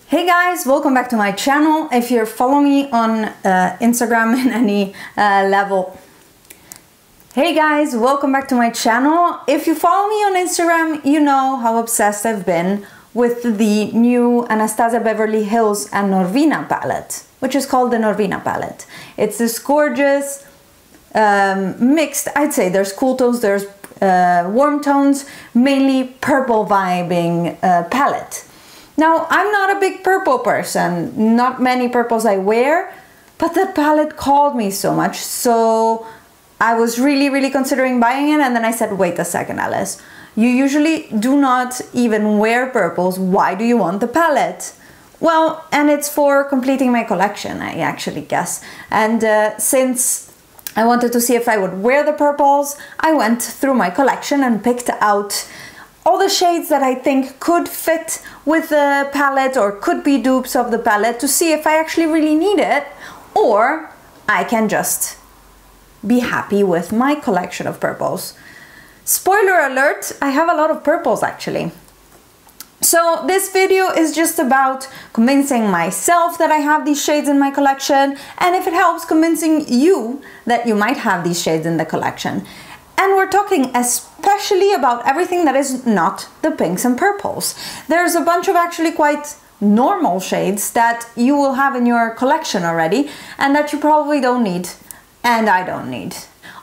Hey guys, welcome back to my channel. If you're following me on Instagram in any level. Hey guys, welcome back to my channel. If you follow me on Instagram, you know how obsessed I've been with the new Anastasia Beverly Hills and Norvina palette, which is called the Norvina palette. It's this gorgeous mixed, I'd say there's cool tones, there's warm tones, mainly purple vibing palette. Now, I'm not a big purple person, not many purples I wear, but the palette called me so much, so I was really considering buying it, and then I said, wait a second, Alice, you usually do not even wear purples, why do you want the palette? Well, and it's for completing my collection, I actually guess, and since I wanted to see if I would wear the purples, I went through my collection and picked out all the shades that I think could fit with the palette or could be dupes of the palette to see if I actually really need it or I can just be happy with my collection of purples. Spoiler alert, I have a lot of purples actually. So this video is just about convincing myself that I have these shades in my collection, and if it helps, convincing you that you might have these shades in the collection. And we're talking especially about everything that is not the pinks and purples. There's a bunch of actually quite normal shades that you will have in your collection already and that you probably don't need, and I don't need.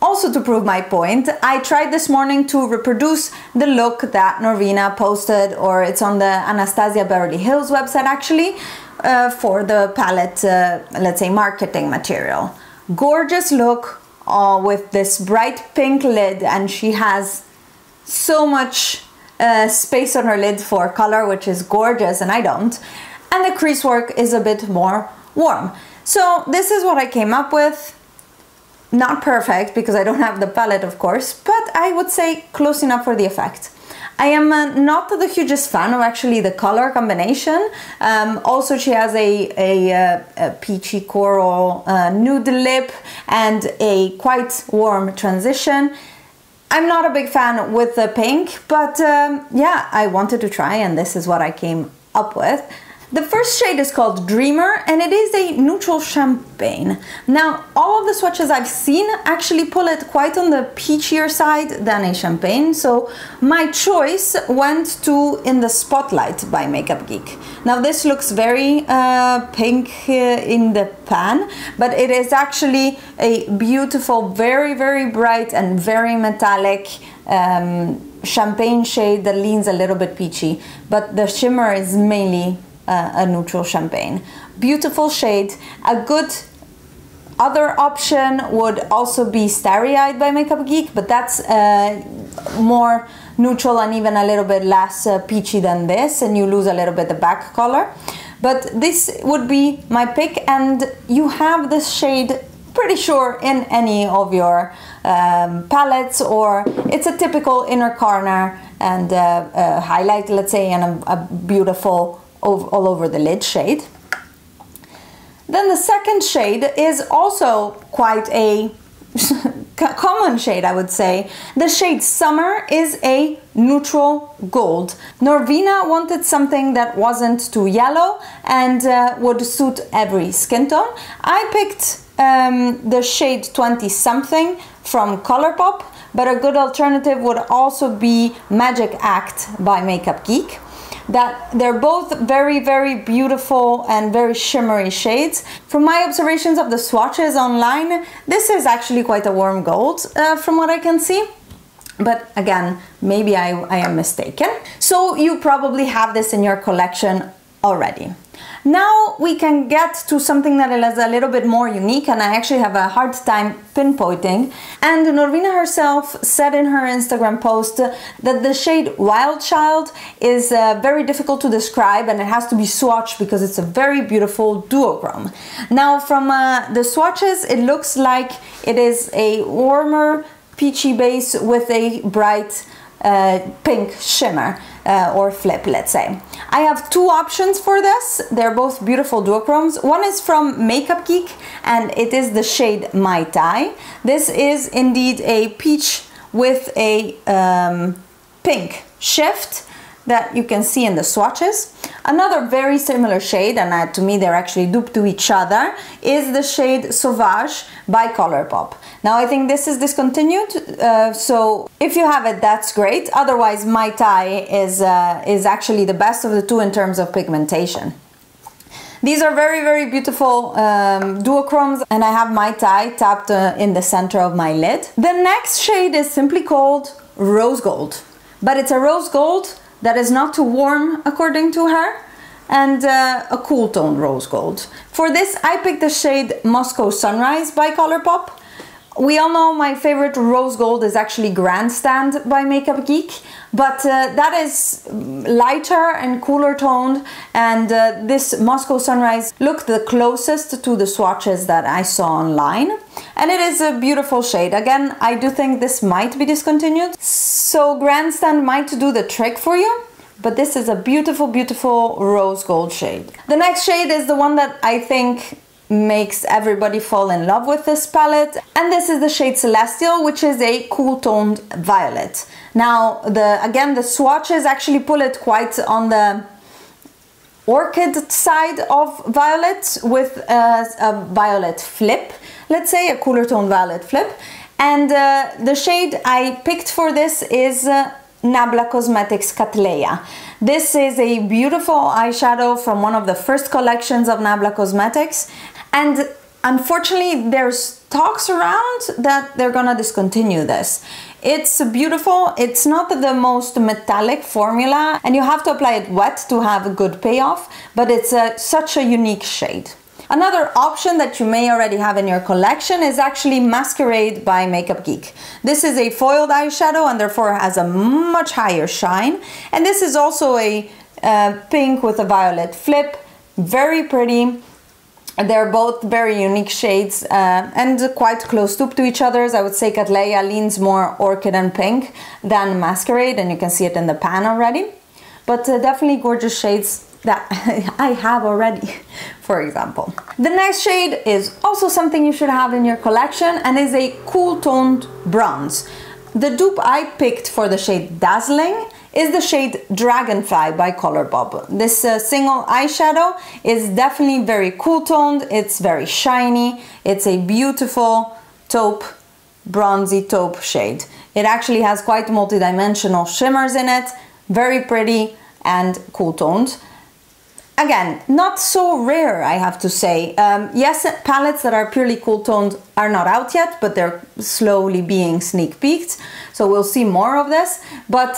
Also, to prove my point, I tried this morning to reproduce the look that Norvina posted, or it's on the Anastasia Beverly Hills website actually, for the palette, let's say marketing material. Gorgeous look. With this bright pink lid, and she has so much space on her lid for color, which is gorgeous, and I don't. And the crease work is a bit more warm. So this is what I came up with. Not perfect, because I don't have the palette, of course, but I would say close enough for the effect. I am not the hugest fan of actually the color combination. Also, she has a peachy coral nude lip and a quite warm transition. I'm not a big fan with the pink, but yeah, I wanted to try, and this is what I came up with. The first shade is called Dreamer, and it is a neutral champagne. Now, all of the swatches I've seen actually pull it quite on the peachier side than a champagne, so my choice went to In the Spotlight by Makeup Geek. Now, this looks very pink in the pan, but it is actually a beautiful, very bright and very metallic champagne shade that leans a little bit peachy, but the shimmer is mainly a neutral champagne. Beautiful shade. A good other option would also be Starry Eyed by Makeup Geek, but that's more neutral and even a little bit less peachy than this, and you lose a little bit the back color. But this would be my pick, and you have this shade pretty sure in any of your palettes, or it's a typical inner corner and highlight, let's say, and a beautiful all over the lid shade. Then the second shade is also quite a common shade, I would say. The shade Summer is a neutral gold. Norvina wanted something that wasn't too yellow and would suit every skin tone. I picked the shade 20 something from Colourpop, but a good alternative would also be Magic Act by Makeup Geek. That they're both very beautiful and very shimmery shades. From my observations of the swatches online, this is actually quite a warm gold from what I can see. But again, maybe I am mistaken. So you probably have this in your collection already. Now we can get to something that is a little bit more unique, and I actually have a hard time pinpointing. And Norvina herself said in her Instagram post that the shade Wild Child is very difficult to describe, and it has to be swatched because it's a very beautiful duochrome. Now from the swatches, it looks like it is a warmer peachy base with a bright pink shimmer or flip, let's say. I have two options for this. They're both beautiful duochromes. One is from Makeup Geek, and it is the shade Mai Tai. This is indeed a peach with a pink shift. that you can see in the swatches. Another very similar shade, and to me they're actually duped to each other, is the shade Sauvage by Colourpop. Now I think this is discontinued, so if you have it, that's great. Otherwise, My Tai is actually the best of the two in terms of pigmentation. These are very, very beautiful duochromes, and I have My Tai tapped in the center of my lid. The next shade is simply called Rose Gold, but it's a rose gold that is not too warm according to her, and a cool tone rose gold. For this I picked the shade Moscow Sunrise by Colourpop. We all know my favorite rose gold is actually Grandstand by Makeup Geek, but that is lighter and cooler toned, and this Moscow Sunrise looked the closest to the swatches that I saw online, and it is a beautiful shade. Again, I do think this might be discontinued, so Grandstand might do the trick for you, but this is a beautiful, beautiful rose gold shade. The next shade is the one that I think makes everybody fall in love with this palette, and this is the shade Celestial, which is a cool toned violet. Now again the swatches actually pull it quite on the orchid side of violet, with a violet flip, let's say a cooler toned violet flip, and the shade I picked for this is Nabla Cosmetics Cattleya. This is a beautiful eyeshadow from one of the first collections of Nabla Cosmetics, and unfortunately there's talks around that they're gonna discontinue this. It's beautiful, it's not the most metallic formula, and you have to apply it wet to have a good payoff, but it's such a unique shade. Another option that you may already have in your collection is actually Masquerade by Makeup Geek. This is a foiled eyeshadow and therefore has a much higher shine. And this is also a pink with a violet flip, very pretty. They're both very unique shades and quite close to each other. I would say Cattleya leans more orchid and pink than Masquerade, and you can see it in the pan already. But definitely gorgeous shades that I have already, for example. The next shade is also something you should have in your collection, and is a cool toned bronze. The dupe I picked for the shade Dazzling is the shade Dragonfly by Colourpop. This single eyeshadow is definitely very cool toned, it's very shiny, it's a beautiful taupe, bronzy taupe shade. It actually has quite multi-dimensional shimmers in it, very pretty and cool toned. Again, not so rare, I have to say. Yes, palettes that are purely cool toned are not out yet, but they're slowly being sneak peeked, so we'll see more of this. But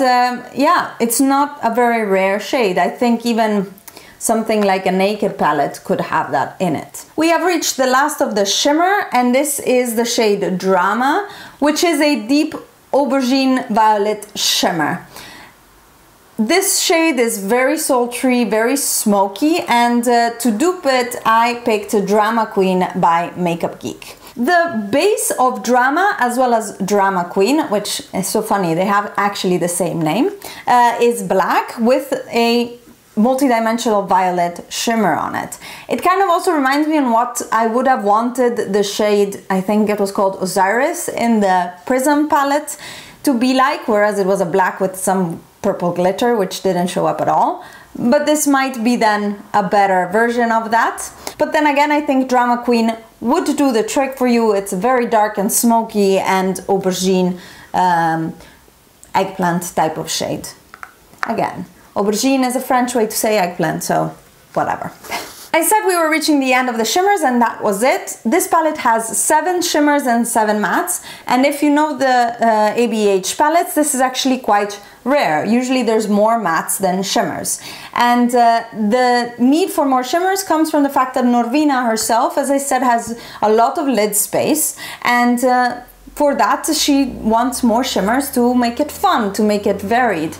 yeah, it's not a very rare shade. I think even something like a Naked palette could have that in it. We have reached the last of the shimmer, and this is the shade Drama, which is a deep aubergine violet shimmer. This shade is very sultry, very smoky, and to dupe it, I picked Drama Queen by Makeup Geek. The base of Drama, as well as Drama Queen, which is so funny, they have actually the same name, is black with a multi-dimensional violet shimmer on it. It kind of also reminds me on what I would have wanted the shade, I think it was called Osiris in the Prism palette, to be like, whereas it was a black with some purple glitter, which didn't show up at all. But this might be then a better version of that. But then again, I think Drama Queen would do the trick for you. It's very dark and smoky and aubergine eggplant type of shade. Again, aubergine is a French way to say eggplant, so whatever. I said we were reaching the end of the shimmers, and that was it. This palette has 7 shimmers and 7 mattes, and if you know the ABH palettes, this is actually quite rare. Usually there's more mattes than shimmers, and the need for more shimmers comes from the fact that Norvina herself, as I said, has a lot of lid space, and for that she wants more shimmers to make it fun, to make it varied.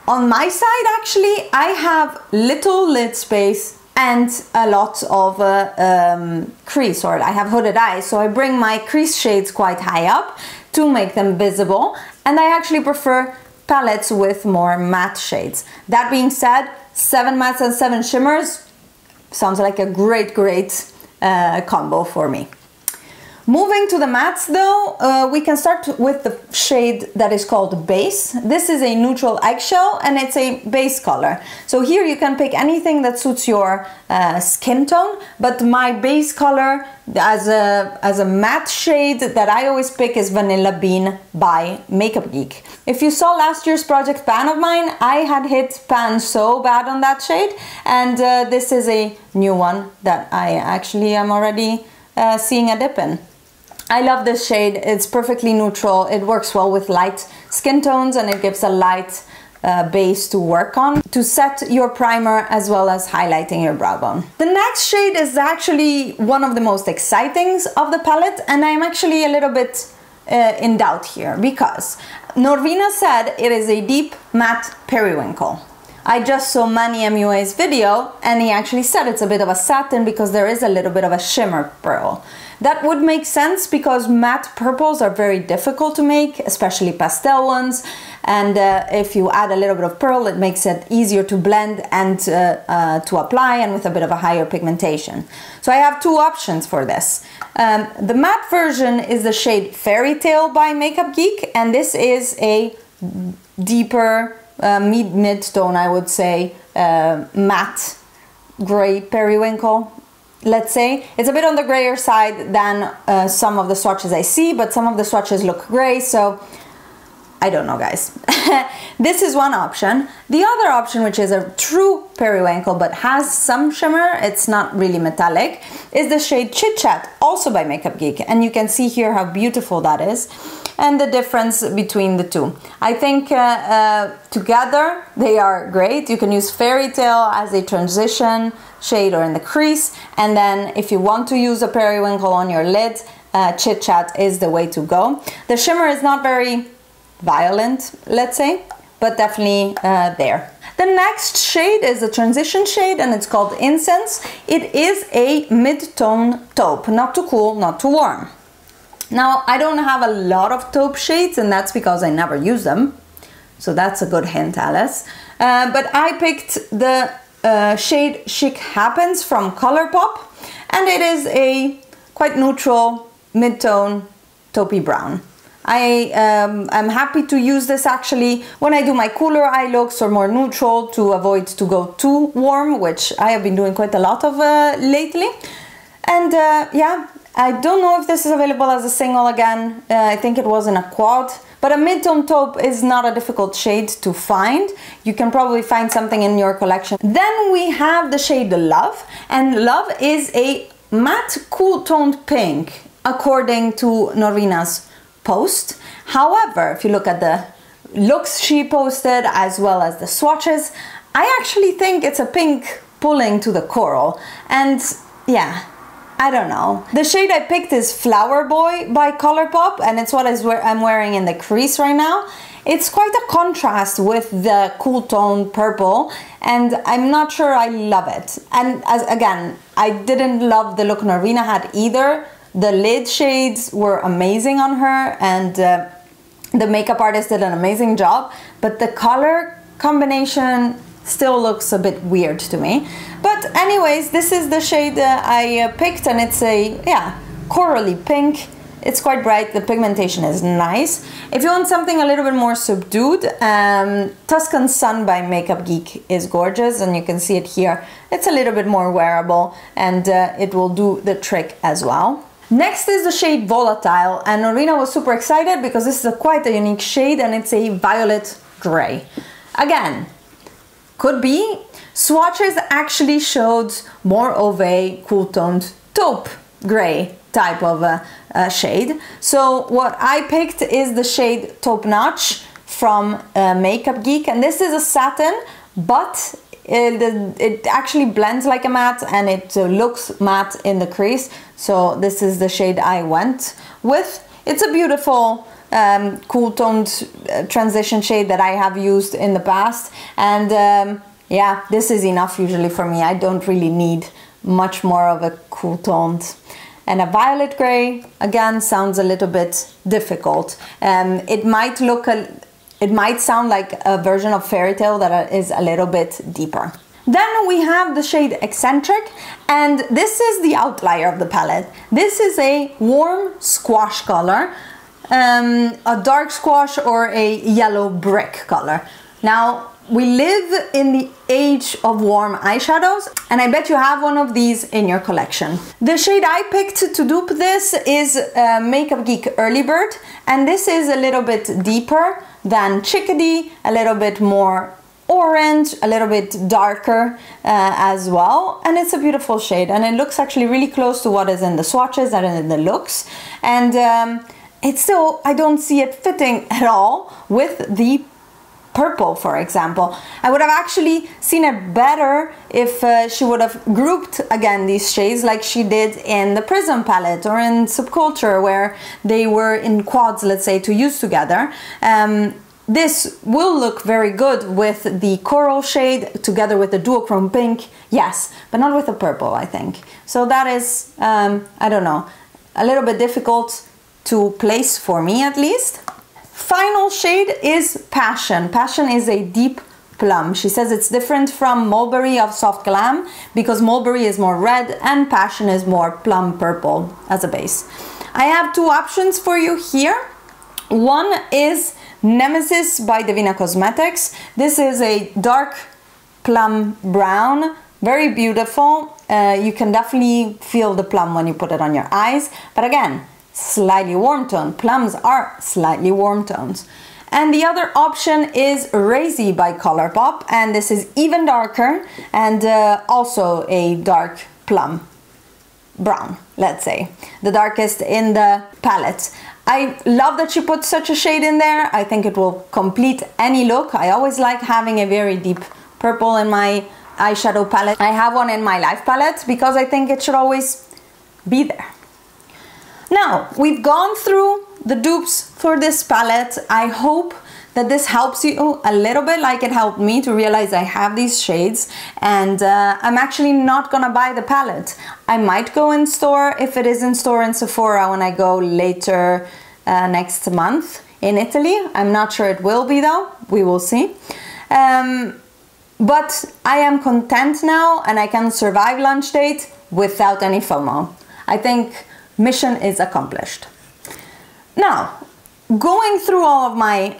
On my side, actually, I have little lid space and a lot of crease, or I have hooded eyes, so I bring my crease shades quite high up to make them visible, and I actually prefer palettes with more matte shades. That being said, 7 mattes and 7 shimmers sounds like a great combo for me. Moving to the mattes though, we can start with the shade that is called Base. This is a neutral eggshell and it's a base color. So here you can pick anything that suits your skin tone, but my base color as a matte shade that I always pick is Vanilla Bean by Makeup Geek. If you saw last year's project pan of mine, I had hit pan so bad on that shade, and this is a new one that I actually am already seeing a dip in. I love this shade. It's perfectly neutral. It works well with light skin tones and it gives a light base to work on to set your primer as well as highlighting your brow bone. The next shade is actually one of the most exciting of the palette, and I'm actually a little bit in doubt here because Norvina said it is a deep matte periwinkle. I just saw Manny MUA's video and he actually said it's a bit of a satin because there is a little bit of a shimmer pearl. That would make sense because matte purples are very difficult to make, especially pastel ones, and if you add a little bit of pearl it makes it easier to blend and to apply, and with a bit of a higher pigmentation. So I have two options for this. The matte version is the shade Fairytale by Makeup Geek, and this is a deeper mid-tone, I would say, matte gray periwinkle. Let's say it's a bit on the grayer side than some of the swatches I see, but some of the swatches look gray, so I don't know, guys. This is one option. The other option, which is a true periwinkle but has some shimmer, it's not really metallic, is the shade Chit Chat, also by Makeup Geek, and you can see here how beautiful that is and the difference between the two. I think together they are great. You can use Fairytale as a transition shade or in the crease, and then if you want to use a periwinkle on your lid, Chit Chat is the way to go. The shimmer is not very violent, let's say, but definitely there. The next shade is a transition shade and it's called Incense. It is a mid-tone taupe, not too cool, not too warm. Now, I don't have a lot of taupe shades and that's because I never use them. So that's a good hint, Alice. But I picked the shade Chic Happens from Colourpop, and it is a quite neutral mid-tone taupey brown. I'm happy to use this actually when I do my cooler eye looks or more neutral to avoid to go too warm, which I have been doing quite a lot of lately. And yeah, I don't know if this is available as a single again. I think it was in a quad. But a mid-tone taupe is not a difficult shade to find. You can probably find something in your collection. Then we have the shade Love, and Love is a matte cool toned pink according to Norvina's post. However, if you look at the looks she posted as well as the swatches, I actually think it's a pink pulling to the coral, and yeah, I don't know. The shade I picked is Flower Boy by Colourpop, and it's what I'm wearing in the crease right now. It's quite a contrast with the cool tone purple, and I'm not sure I love it. And again, I didn't love the look Norvina had either. The lid shades were amazing on her, and the makeup artist did an amazing job, but the color combination still looks a bit weird to me. But anyways, this is the shade I picked, and it's a, yeah, corally pink. It's quite bright, the pigmentation is nice. If you want something a little bit more subdued, Tuscan Sun by Makeup Geek is gorgeous, and you can see it here. It's a little bit more wearable, and it will do the trick as well. Next is the shade Volatile, and Norvina was super excited because this is quite a unique shade, and it's a violet gray. Again, could be. Swatches actually showed more of a cool toned taupe gray type of shade. So what I picked is the shade Taupe Notch from Makeup Geek, and this is a satin, but it actually blends like a matte, and it looks matte in the crease. So this is the shade I went with. It's a beautiful cool toned transition shade that I have used in the past, and yeah, this is enough usually for me. I don't really need much more of a cool toned. And a violet gray, again, sounds a little bit difficult. It might sound like a version of Fairytale that is a little bit deeper. Then we have the shade Eccentric, and this is the outlier of the palette. This is a warm squash color, a dark squash or a yellow brick color. Now, we live in the age of warm eyeshadows, and I bet you have one of these in your collection. The shade I picked to dupe this is Makeup Geek Early Bird, and this is a little bit deeper than Chickadee, a little bit more orange, a little bit darker as well, and it's a beautiful shade, and it looks actually really close to what is in the swatches and in the looks, and it's still, I don't see it fitting at all with the purple, for example. I would have actually seen it better if she would have grouped again these shades like she did in the Prism palette or in Subculture, where they were in quads, let's say, to use together. This will look very good with the coral shade together with the duochrome pink, yes, but not with the purple, I think. So that is, I don't know, a little bit difficult to place for me at least. Final shade is Passion. Passion is a deep plum. She says it's different from Mulberry of Soft Glam because Mulberry is more red and Passion is more plum purple as a base. I have two options for you here. One is Nemesis by Devinah Cosmetics. This is a dark plum brown, very beautiful. You can definitely feel the plum when you put it on your eyes, but again, slightly warm tone. Plums are slightly warm tones. And the other option is Razy by Colourpop, and this is even darker and also a dark plum brown, let's say, the darkest in the palette. I love that she put such a shade in there. I think it will complete any look. I always like having a very deep purple in my eyeshadow palette. I have one in my Life palette because I think it should always be there. Now, we've gone through the dupes for this palette. I hope that this helps you a little bit like it helped me to realize I have these shades, and I'm actually not gonna buy the palette. I might go in store if it is in store in Sephora when I go later next month in Italy. I'm not sure it will be though, we will see. But I am content now and I can survive launch date without any FOMO. I think mission is accomplished. Now, going through all of my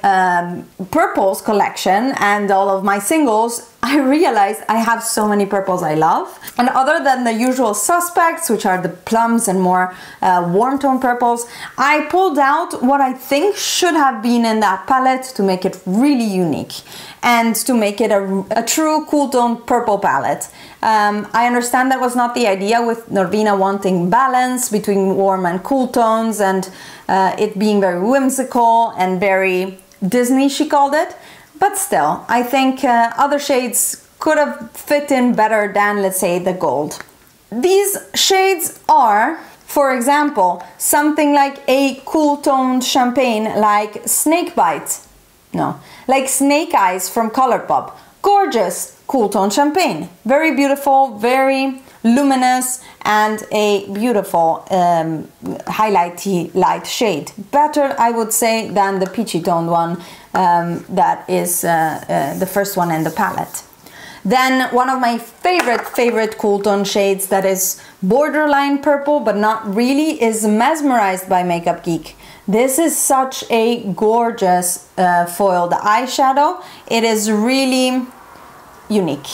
purples collection and all of my singles, I realized I have so many purples I love. And other than the usual suspects, which are the plums and more warm tone purples, I pulled out what I think should have been in that palette to make it really unique and to make it a true cool tone purple palette. I understand that was not the idea with Norvina wanting balance between warm and cool tones and it being very whimsical and very Disney, she called it. But still, I think other shades could have fit in better than, let's say, the gold. These shades are, for example, something like a cool toned champagne like Snakebite. No, like Snake Eyes from Colourpop. Gorgeous cool tone champagne. Very beautiful, very luminous, and a beautiful highlighty light shade. Better, I would say, than the peachy toned one that is the first one in the palette. Then one of my favorite cool tone shades that is borderline purple but not really is Mesmerized by Makeup Geek. This is such a gorgeous foiled eyeshadow. It is really unique.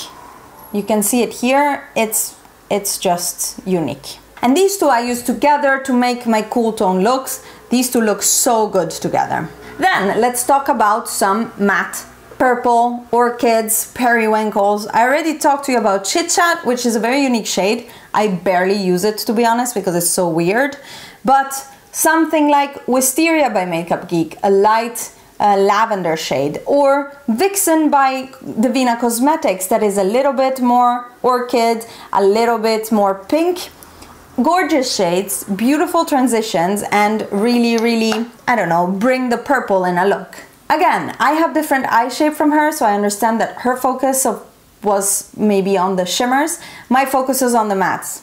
You can see it here. It's just unique. And these two I use together to make my cool tone looks. These two look so good together. Then let's talk about some matte purple, orchids, periwinkles. I already talked to you about Chit Chat, which is a very unique shade. I barely use it, to be honest, because it's so weird. But something like Wisteria by Makeup Geek, a light lavender shade, or Vixen by Devinah Cosmetics, that is a little bit more orchid, a little bit more pink. Gorgeous shades, beautiful transitions, and really, I don't know, bring the purple in a look. Again, I have different eye shape from her, so I understand that her focus was maybe on the shimmers. My focus is on the mattes.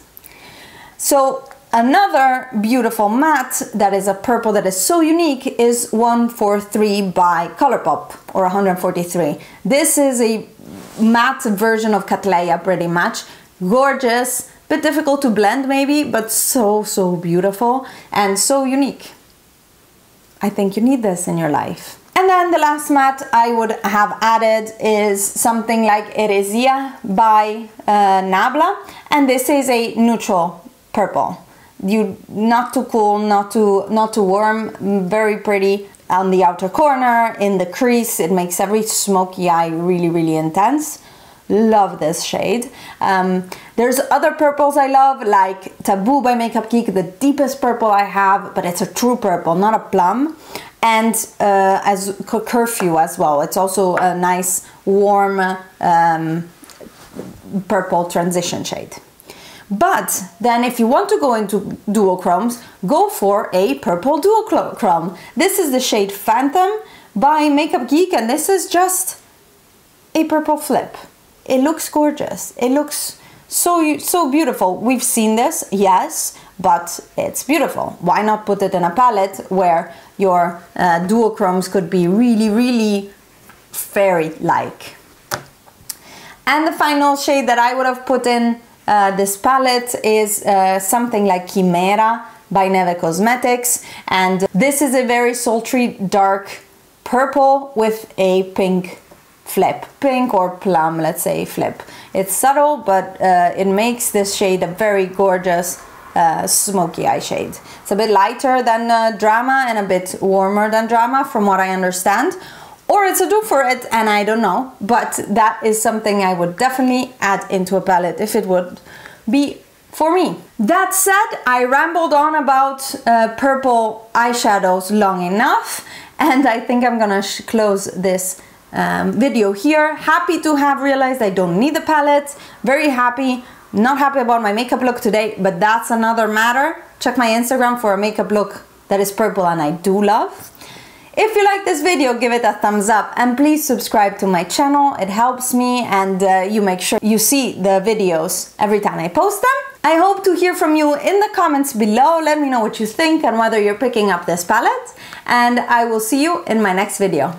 So another beautiful matte that is a purple that is so unique is 143 by Colourpop, or 143. This is a matte version of Cattleya pretty much. Gorgeous, bit difficult to blend maybe, but so beautiful and so unique. I think you need this in your life. And then the last matte I would have added is something like Erezia by Nabla, and this is a neutral purple. Not too cool, not too warm, very pretty on the outer corner, in the crease. It makes every smoky eye really intense. Love this shade. There's other purples I love, like Taboo by Makeup Geek, the deepest purple I have, but it's a true purple, not a plum. And as Curfew as well. It's also a nice warm purple transition shade. But then if you want to go into duochromes, go for a purple duochrome. This is the shade Phantom by Makeup Geek, and this is just a purple flip. It looks gorgeous. It looks so beautiful. We've seen this, yes, but it's beautiful. Why not put it in a palette where your duochromes could be really fairy-like? And the final shade that I would have put in this palette is something like Chimera by Neve Cosmetics, and this is a very sultry dark purple with a pink flip, pink or plum, let's say flip. It's subtle, but it makes this shade a very gorgeous smoky eye shade. It's a bit lighter than Drama and a bit warmer than Drama from what I understand, or it's a dupe for it and I don't know, but that is something I would definitely add into a palette if it would be for me. That said, I rambled on about purple eyeshadows long enough, and I think I'm gonna close this video here. Happy to have realized I don't need the palette. Very happy. Not happy about my makeup look today, but that's another matter. Check my Instagram for a makeup look that is purple and I do love. If you like this video, give it a thumbs up and please subscribe to my channel. It helps me, and you make sure you see the videos every time I post them. I hope to hear from you in the comments below. Let me know what you think and whether you're picking up this palette, and I will see you in my next video.